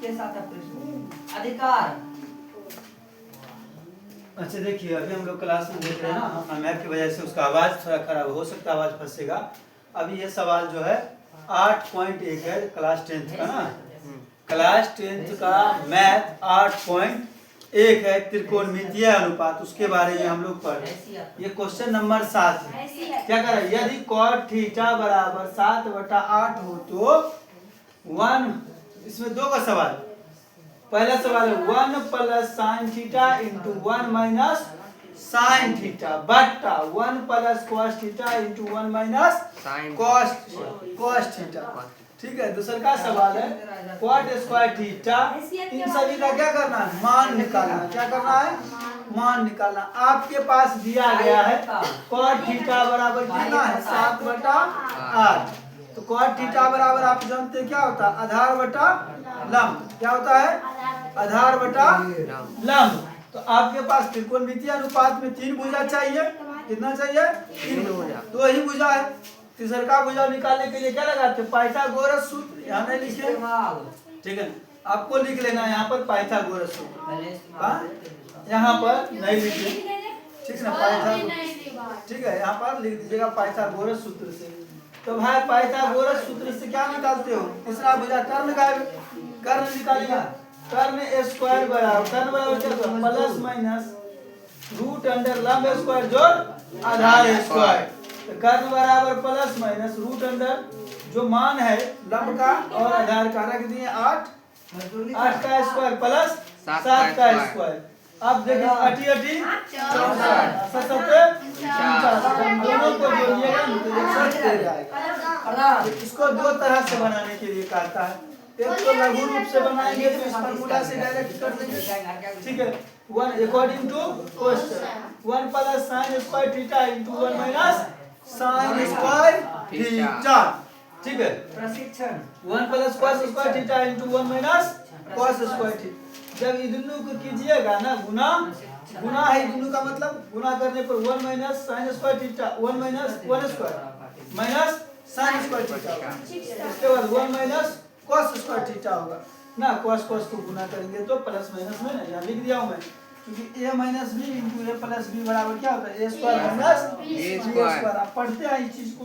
इसके साथ प्रश्न अधिकार। अच्छा देखिए, अभी हम लोग क्लास में देख रहे हैं ना, मैप की वजह से उसका आवाज़ थोड़ा खराब हो सकता है, आवाज़ फंसेगा। अभी ये सवाल जो है 8.1 है, क्लास 10th का ना, क्लास 10th का मैथ 8.1 है, त्रिकोणमितीय अनुपात, उसके बारे में हम लोग पढ़ रहे हैं। ये क्वेश्चन नंबर 7 है। क्या कर रहा है, यदि cot थीटा बराबर 7/8 हो तो 1, इसमें दो का सवाल। पहला सवाल है 1 plus sine theta into 1 minus sine theta बट्टा 1 plus cos theta into 1 minus cos theta. ठीक है। दूसरा का सवाल है कॉट स्क्वायर थीटा, इन सभी का क्या करना है, मान निकालना। क्या करना है, मान निकालना। आपके पास दिया गया है कॉट थीटा बराबर कितना है, 7/8। तो कॉट थीटा बराबर आप जानते हैं क्या होता है, आधार बटा लंब। क्या होता है, आधार बटा लंब। तो आपके पास त्रिकोणमितीय अनुपात में 3 भुजा चाहिए। कितना चाहिए, 3 भुजा। 2 ही भुजा है। तीसरा का भुजा निकालने के लिए क्या लगाते हैं, पाइथागोरस सूत्र। यहाँ नहीं लिखे, ठीक है, आपको लिख लेना है यहाँ पर पाइथागोरस सूत्र। यहाँ पर नहीं लिखे, ठीक है ना, पाइथागोरस, ठीक है, यहाँ पर लिख दीजिएगा पाइथागोरस सूत्र से। तो भाई पाइथागोरस सूत्र से क्या निकालते हो, तीसरा भुजा कर्ण निकालेगा। कर्ण स्क्वायर बराबर, कर्ण बराबर क्या होगा, प्लस माइनस रूट अंडर लंब स्क्वायर जोड़ आधार स्क्वायर। तो कर्ण बराबर प्लस माइनस रूट अंडर जो मान है लंब का और आधार का रख दिए 8 का स्क्वायर प्लस 7 का स्क्वायर। अब देखिए 8 64 दोनों को जोड़िएगा तो एक साथ दे जाएगा। इसको दो तरह से बनाने के लिए कहता है, एक तो लघु रूप से बनाएंगे तो इस फार्मूला से डायरेक्ट कर देंगे। ठीक है, 1 according to question 1 plus sine square theta into 1 minus sine square theta. ठीक है, प्रशिक्षण 1 plus cos square theta into 1 minus cos square theta. जब इन दोनों को कीजिएगा ना गुना है, दोनों का मतलब गुना करने पर 1 minus sine square theta 1 minus 1 square minus sine square theta. इसके बाद 1 माइनस cos स्क्वायर थीटा होगा ना। cos को गुना करेंगे तो प्लस माइनस में ना, यहाँ लिख दिया हूँ मैं, क्योंकि a minus B into a plus B बराबर क्या होता है, a square minus b square. आप पढ़ते हैं इस चीज को।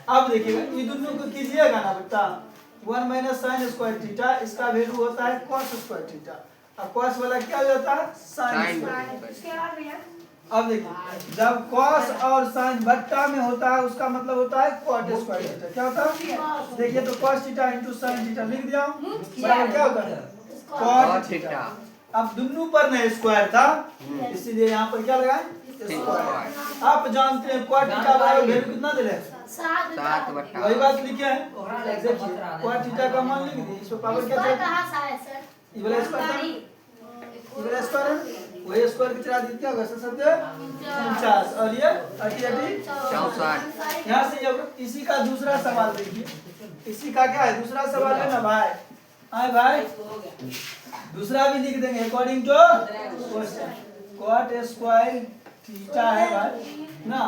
अब देखिएगा ये दोनों को कीजिएगा ना बेटा, 1 माइनस साइन स्क्वायर थीटा, इसका वैल्यू होता है cos स्क्वायर थीटा, और cos वाला क्या हो जाता है, साइन स्क्वायर। अब देखिए जब cos और sin बट्टा में होता है उसका मतलब होता है cot स्क्वायर थीटा। क्या होता है, देखिए तो cos theta into sin theta लिख दिया हूं, बराबर क्या होता है, cot थीटा। अब दोनों पर न स्क्वायर था इसीलिए यहाँ पर क्या लगाए, स्क्वायर। आप जानते हैं cot थीटा बराबर वैल्यू कितना दे रहे हैं, 7/8। वही बात लिखे हैं, देखिए cot थीटा का मान लिख दिए, इसमें पावर क्या चाहिए, ये वाला स्क्वायर है, वही स्क्वायर की चला दी क्या होगा, 49 और ये 64। यहाँ से जब इसी का दूसरा सवाल देखिए, इसी का क्या है दूसरा सवाल है ना भाई, आए भाई दूसरा भी लिख देंगे according to question. cot square theta है भाई ना,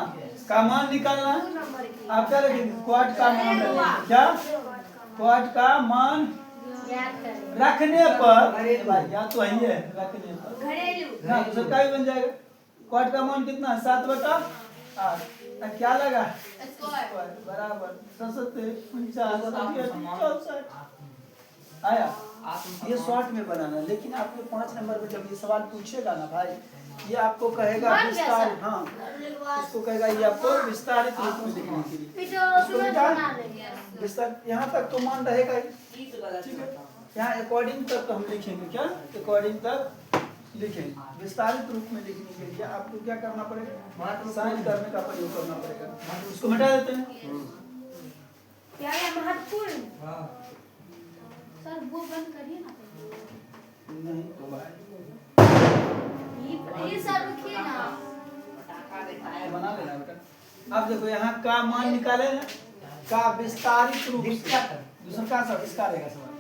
का मान निकालना। आप क्या लिखेंगे, cot का मान क्या, cot का मान रखने पर भाई या तो वही है रखने पर ना, दूसरा का भी बन जाएगा। cot का मान कितना है, 7/8। क्या लगा स्क्वायर बराबर 49 आया। ये शॉर्ट में बनाना, लेकिन आपको 5 नंबर में जब ये सवाल पूछेगा ना भाई, ये आपको कहेगा विस्तार, हाँ इसको कहेगा ये आपको विस्तारित रूप में लिखने के लिए विस्तार, यहाँ तक तो मान रहेगा ही। ठीक है, यहाँ अकॉर्डिंग तक हम लिखेंगे, क्या अकॉर्डिंग तक लिखेंगे, विस्तारित रूप में लिखने के लिए आपको क्या करना पड़ेगा, साइन करने का प्रयोग करना पड़ेगा। उसको मिटा देते हैं। क्या है महत्वपूर्ण सर, वो बंद करिए ना, नहीं तो भाई ये सर रुकिए ना, बना लेना बेटा। अब देखो यहाँ का मान निकाले ना, का विस्तारित रूप से, दूसरा का सब इसका रहेगा सवाल,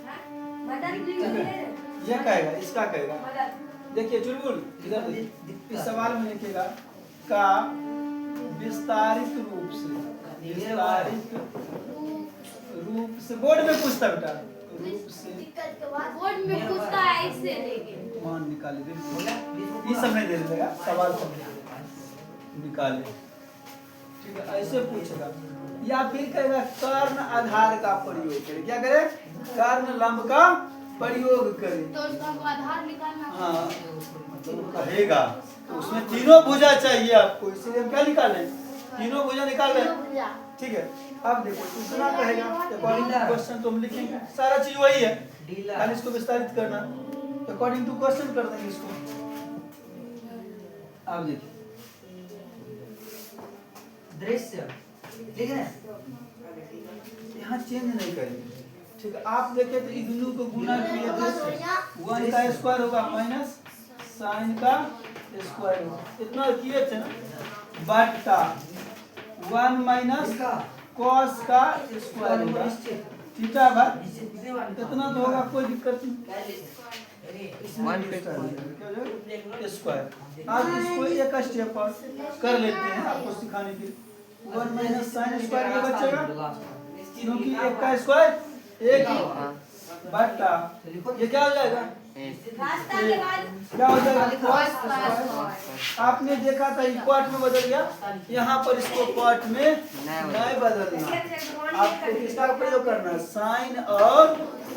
ये कहेगा इसका कहेगा। देखिए चुलबुल इधर इस सवाल में लिखेगा का विस्तारित रूप से, विस्तारित रूप से, बोर्ड में पूछता बेटा, रूप से बोर्ड में पूछता है इससे लेके मान निकाले बिल्कुल, ये सब नहीं दे देगा, सवाल सब निकाले, ठीक है। ऐसे पूछेगा या फिर कहेगा कर्ण आधार का प्रयोग करे, क्या करे, कर्ण लंब का प्रयोग करे, तो उसका हमको आधार निकालना हाँ तो कहेगा, तो उसमें तीनों भुजा चाहिए आपको, इसलिए हम क्या निकालें, तीनों भुजा निकाल रहे हैं, ठीक है। अब देखो इतना कहेगा अकॉर्डिंग टू क्वेश्चन तो हम लिखेंगे, सारा चीज वही है, खाली इसको विस्तारित करना, अकॉर्डिंग टू क्वेश्चन कर देंगे इसको। अब देखिए दृश्य लिख रहे हैं, यहाँ चेंज नहीं करेंगे, ठीक है। आप देखें तो इग्नू को गुना किया तो 1 का स्क्वायर होगा माइनस साइन का स्क्वायर होगा, इतना किए थे ना, बट्टा 1 माइनस कॉस का स्क्वायर होगा, थीटा भाग इतना तो होगा, कोई दिक्कत नहीं, स्क्वायर। आप इसको एक स्टेप पर कर लेते हैं आपको सिखाने के लिए, 1 माइनस साइन स्क्वायर ये बचेगा, क्योंकि एक का स्क्वायर एक बट्टा ये क्या हो जाएगा, क्या हो जाएगा, आपने देखा था क्वाट में बदल गया, यहाँ पर इसको क्वाट में नहीं बदलना, आपको किसका प्रयोग करना है, साइन और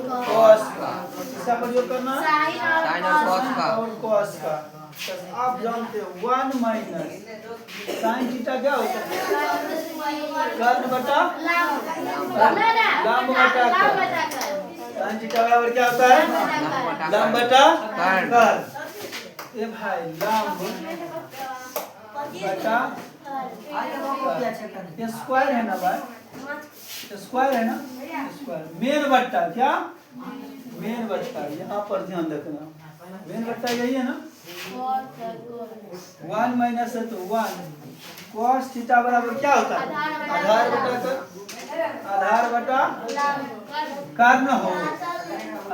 कॉस का, किसका प्रयोग करना है, साइन और कॉस का, और कॉस का। तो आप जानते हो 1 माइनस साइन थीटा क्या होता है, कर्ण बटा लंब बटा कर्ण, साइन थीटा बराबर क्या होता है, लंब बटा कर्ण, ये भाई लंब बटा ये स्क्वायर है ना भाई, स्क्वायर है ना, स्क्वायर मेन बट्टा क्या, मेन बट्टा, यहाँ पर ध्यान रखना, मेन बट्टा यही है ना, 1 माइनस है तो 1 cos थीटा बराबर क्या होता है, आधार बटा कर, आधार बटा कर्ण हो,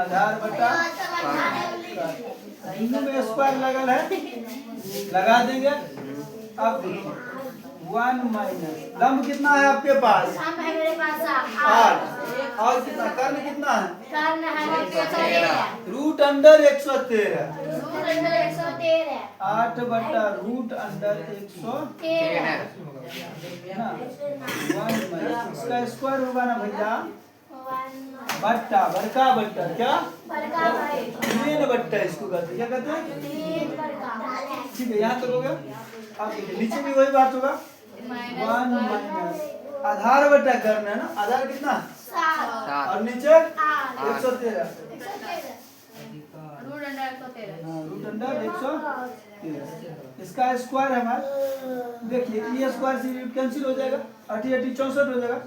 आधार बटा कर्ण में स्क्वायर लगल है, लगा देंगे। अब देखिए 1 माइनस लंब कितना है आपके पास, 8, और कितना कर्ण कितना है, रूट अंडर 113, 8 बटा रूट अंडर 113 ना, 1 माइनस इसका स्क्वायर होगा ना भैया, बट्टा बड़का बट्टा क्या, मेन बट्टा इसको कहते हैं, क्या कहते हैं, ठीक है। यहाँ तक हो गया। अब नीचे भी वही बात होगा, 1 माइनस आधार बटा करना है ना, आधार कितना, और नीचे 113, रूट अंडर 113, इसका स्क्वायर है हमारा, देखिए ये स्क्वायर से कैंसिल हो जाएगा, 80 80 64 हो जाएगा,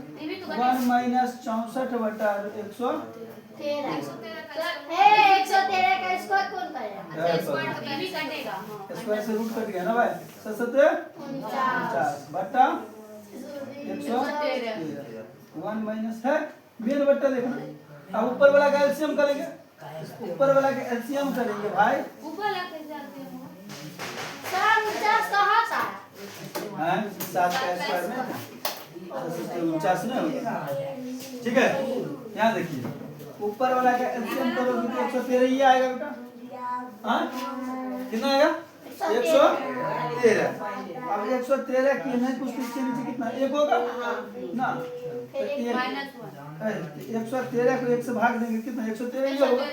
1 माइनस 64 बटा 113 स्क्वायर से रूट कट गया ना भाई, 49 बटा 113, 1 माइनस है मेन बट्टा देखना। अब ऊपर वाला का एलसीएम करेंगे, ऊपर वाला का एलसीएम करेंगे भाई, ऊपर ला कैसे आते हैं सर, 49 कहां से आया, हां 7 का स्क्वायर में 49 ना होगा, ठीक है। यहाँ देखिए ऊपर वाला का एलसीएम करोगे तो 113 ही आएगा बेटा, हाँ कितना आएगा 113, अब 113 की नहीं कुछ इसके नीचे कितना एक होगा ना, तो 113 को 1 से भाग देंगे कितना, 113 ही होगा,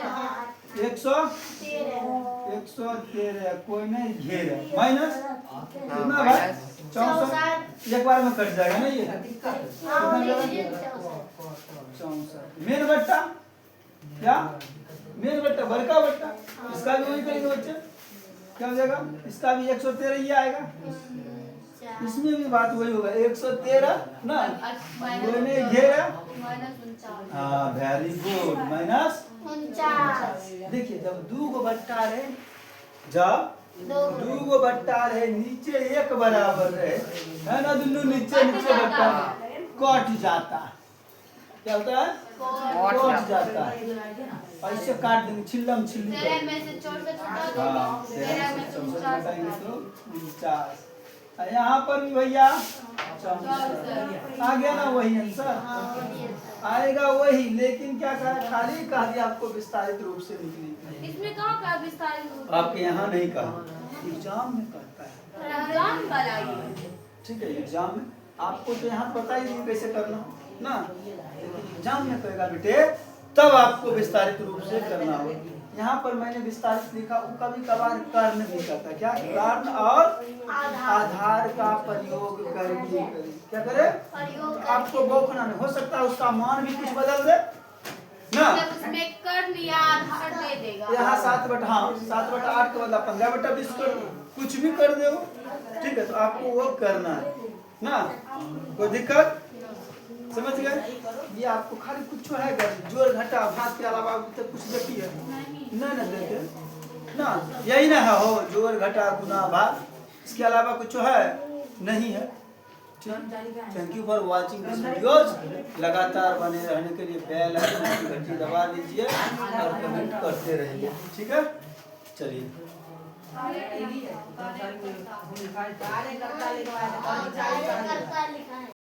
113 कोई नहीं घेर माइनस कितना भाई 64, एक बार में कट जाएगा ना ये, 64 मेन बट्टा क्या, मेन बट्टा बड़का बट्टा, इसका भी वही करेंगे बच्चे, क्या हो जाएगा, इसका भी 113 ही आएगा, इसमें भी बात वही होगा 113 ना, कोई नहीं घेरा, हाँ वेरी गुड, माइनस 49। देखिए जब 2 को बट्टा रहे, जब 2 को बट्टा रहे नीचे 1 बराबर रहे है ना, दोनों नीचे नीचे बट्टा कट जाता, क्या होता है, कट जाता है, ऐसे काट देंगे छिल्लम छिल्ली, हाँ 13 में से 64 घटाएंगे तो 49, यहाँ पर भी भैया आ गया ना वही आंसर, हाँ। आएगा वही, लेकिन क्या कहा, खाली कहा दिया आपको विस्तारित रूप से निकली। इसमें कहाँ का विस्तारित रूप? आपके यहाँ नहीं कहा, एग्जाम में कहता है। एग्जाम बनाइए। ठीक है, एग्जाम में आपको तो यहाँ पता ही नहीं कैसे करना ना, लेकिन एग्जाम में कहेगा बेटे तब आपको विस्तारित रूप से करना हो। यहाँ पर मैंने विस्तारित लिखा, वो कभी कभार कारण भी कहता है, क्या कारण और आधार का प्रयोग करके करें, क्या करे, आपको बौखना नहीं हो सकता, उसका मान भी कुछ बदल दे ना, उसमें कर लिया आधार दे देगा। यहाँ 7/8 के बदला 15/20 कर दो, कुछ भी कर दो, ठीक है, तो आपको वो करना है ना, कोई दिक्कत, समझ गए। ये आपको खाली कुछ है जोड़ घटा भाग के अलावा तो कुछ देखिए ना देखे ना, यही ना है, हो जोड़ घटा गुना भाग, इसके अलावा कुछ है नहीं है। Thank you for watching this videos. लगातार बने रहने के लिए बेल आइकन घंटी दबा दीजिए और कमेंट करते रहिए, ठीक है, चलिए। लिखा है